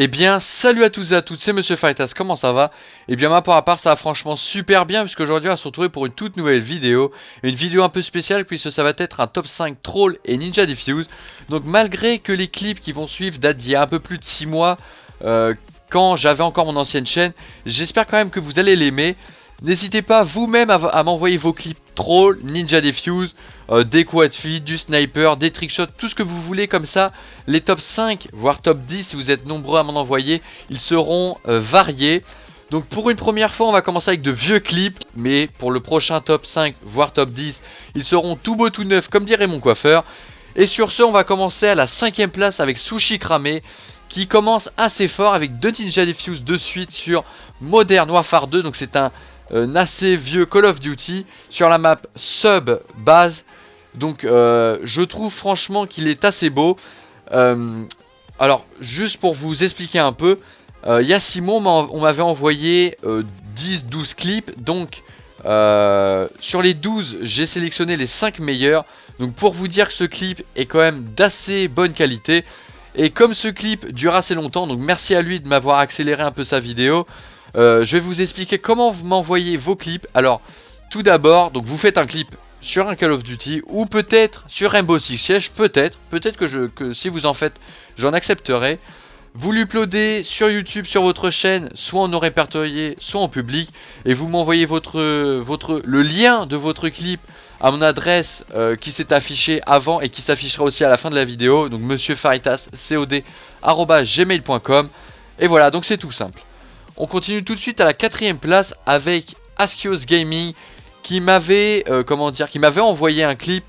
Eh bien, salut à tous et à toutes, c'est Monsieur Faritas, comment ça va? Eh bien, moi, pour ma part, ça va franchement super bien, puisqu'aujourd'hui, on va se retrouver pour une toute nouvelle vidéo. Une vidéo un peu spéciale, puisque ça va être un top 5 Troll et Ninja Diffuse. Donc, malgré que les clips qui vont suivre datent d'il y a un peu plus de 6 mois, quand j'avais encore mon ancienne chaîne, j'espère quand même que vous allez l'aimer. N'hésitez pas vous-même à m'envoyer vos clips Troll, Ninja Diffuse, des quad feed, du sniper, des trickshots, tout ce que vous voulez comme ça. Les top 5, voire top 10 si vous êtes nombreux à m'en envoyer, ils seront variés. Donc pour une première fois on va commencer avec de vieux clips, mais pour le prochain top 5, voire top 10, ils seront tout beaux tout neufs comme dirait mon coiffeur. Et sur ce on va commencer à la 5ème place avec Sushi Cramé, qui commence assez fort avec 2 Ninja Diffuse de suite sur Modern Warfare 2, donc c'est un assez vieux Call of Duty sur la map Sub Base. Donc je trouve franchement qu'il est assez beau. Alors juste pour vous expliquer un peu, il y a 6 mois on m'avait envoyé 10-12 clips. Donc sur les 12 j'ai sélectionné les 5 meilleurs. Donc pour vous dire que ce clip est quand même d'assez bonne qualité. Et comme ce clip dure assez longtemps, donc merci à lui de m'avoir accéléré un peu sa vidéo. Je vais vous expliquer comment vous m'envoyez vos clips. Alors tout d'abord, donc vous faites un clip sur un Call of Duty ou peut-être sur Rainbow Six Siege, peut-être que si vous en faites, j'en accepterai. Vous l'uploadez sur YouTube, sur votre chaîne, soit en non répertorié, soit en public, et vous m'envoyez le lien de votre clip à mon adresse qui s'est affichée avant et qui s'affichera aussi à la fin de la vidéo, donc monsieurfaritas@gmail.com. Et voilà, donc c'est tout simple. On continue tout de suite à la 4ème place avec Askios Gaming, qui m'avait envoyé un clip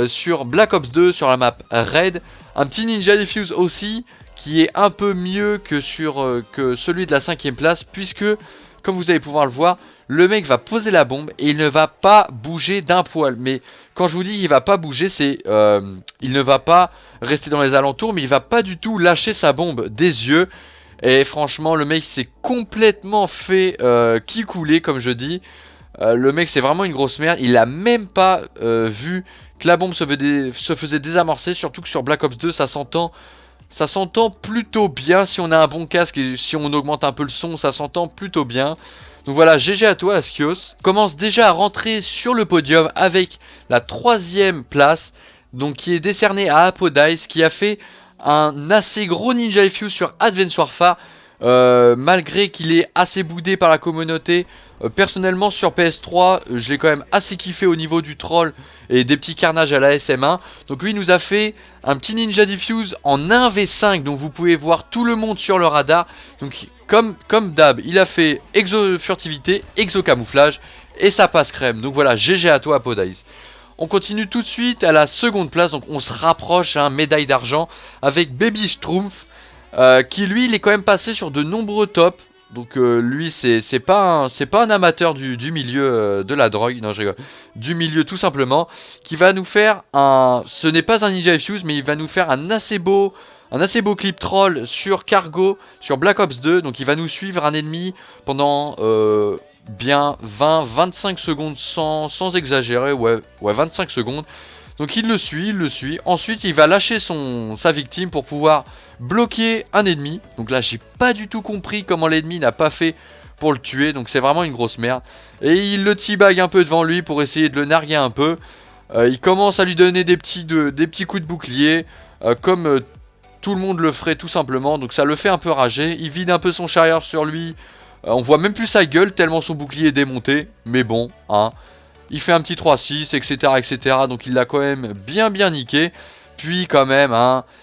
sur Black Ops 2 sur la map Raid. Un petit Ninja Diffuse aussi, qui est un peu mieux que celui de la 5ème place, puisque, comme vous allez pouvoir le voir, le mec va poser la bombe et il ne va pas bouger d'un poil. Mais quand je vous dis qu'il va pas bouger, c'est il ne va pas rester dans les alentours, mais il va pas du tout lâcher sa bombe des yeux. Et franchement, le mec s'est complètement fait kikouler, comme je dis. Le mec, c'est vraiment une grosse merde. Il a même pas vu que la bombe se faisait désamorcer. Surtout que sur Black Ops 2, ça s'entend plutôt bien. Si on a un bon casque et si on augmente un peu le son, ça s'entend plutôt bien. Donc voilà, GG à toi, Askios. Commence déjà à rentrer sur le podium avec la 3ème place, donc qui est décernée à Apodice, qui a fait un assez gros Ninja Diffuse sur Advanced Warfare, malgré qu'il est assez boudé par la communauté. Personnellement sur PS3 je l'ai quand même assez kiffé au niveau du troll et des petits carnages à la SM1. Donc lui nous a fait un petit Ninja Diffuse en 1v5, donc vous pouvez voir tout le monde sur le radar. Donc comme d'hab, il a fait exo furtivité, exo camouflage, et ça passe crème. Donc voilà, GG à toi Apodice. On continue tout de suite à la 2ème place, donc on se rapproche, médaille d'argent, avec Baby Schtroumpf, qui lui il est quand même passé sur de nombreux tops. Donc lui c'est pas un amateur du milieu de la drogue, non je rigole, du milieu tout simplement, qui va nous faire ce n'est pas un Ninja Diffuse, mais il va nous faire un assez beau clip troll sur Cargo, sur Black Ops 2. Donc il va nous suivre un ennemi pendant bien 20-25 secondes sans exagérer, ouais 25 secondes. Donc il le suit, ensuite il va lâcher sa victime pour pouvoir bloquer un ennemi. Donc là j'ai pas du tout compris comment l'ennemi n'a pas fait pour le tuer, donc c'est vraiment une grosse merde. Et il le teabag un peu devant lui pour essayer de le narguer un peu. Il commence à lui donner des petits coups de bouclier, comme tout le monde le ferait tout simplement. Donc ça le fait un peu rager, il vide un peu son chariot sur lui. On voit même plus sa gueule tellement son bouclier est démonté, mais bon, il fait un petit 3-6, etc., etc. Donc il l'a quand même bien niqué. Puis quand même,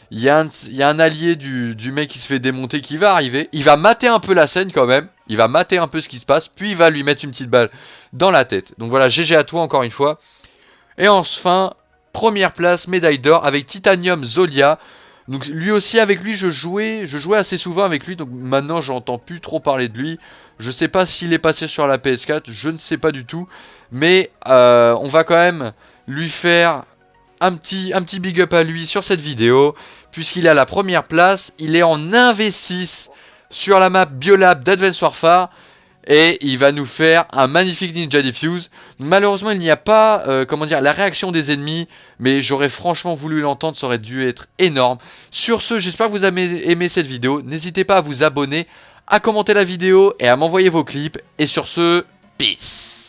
il y a un allié du mec qui se fait démonter qui va arriver. Il va mater un peu la scène quand même. Il va mater un peu ce qui se passe. Puis il va lui mettre une petite balle dans la tête. Donc voilà, GG à toi encore une fois. Et enfin, 1ère place, médaille d'or avec Titanium Zolia. Donc lui aussi, avec lui je jouais assez souvent avec lui. Donc maintenant j'entends plus trop parler de lui. Je sais pas s'il est passé sur la PS4, je ne sais pas du tout. Mais on va quand même lui faire un petit big up à lui sur cette vidéo, puisqu'il est à la 1ère place. Il est en 1v6 sur la map Biolab d'Advanced Warfare. Et il va nous faire un magnifique Ninja Diffuse. Malheureusement il n'y a pas comment dire, la réaction des ennemis. Mais j'aurais franchement voulu l'entendre, ça aurait dû être énorme. Sur ce, j'espère que vous avez aimé cette vidéo. N'hésitez pas à vous abonner, à commenter la vidéo et à m'envoyer vos clips. Et sur ce, peace.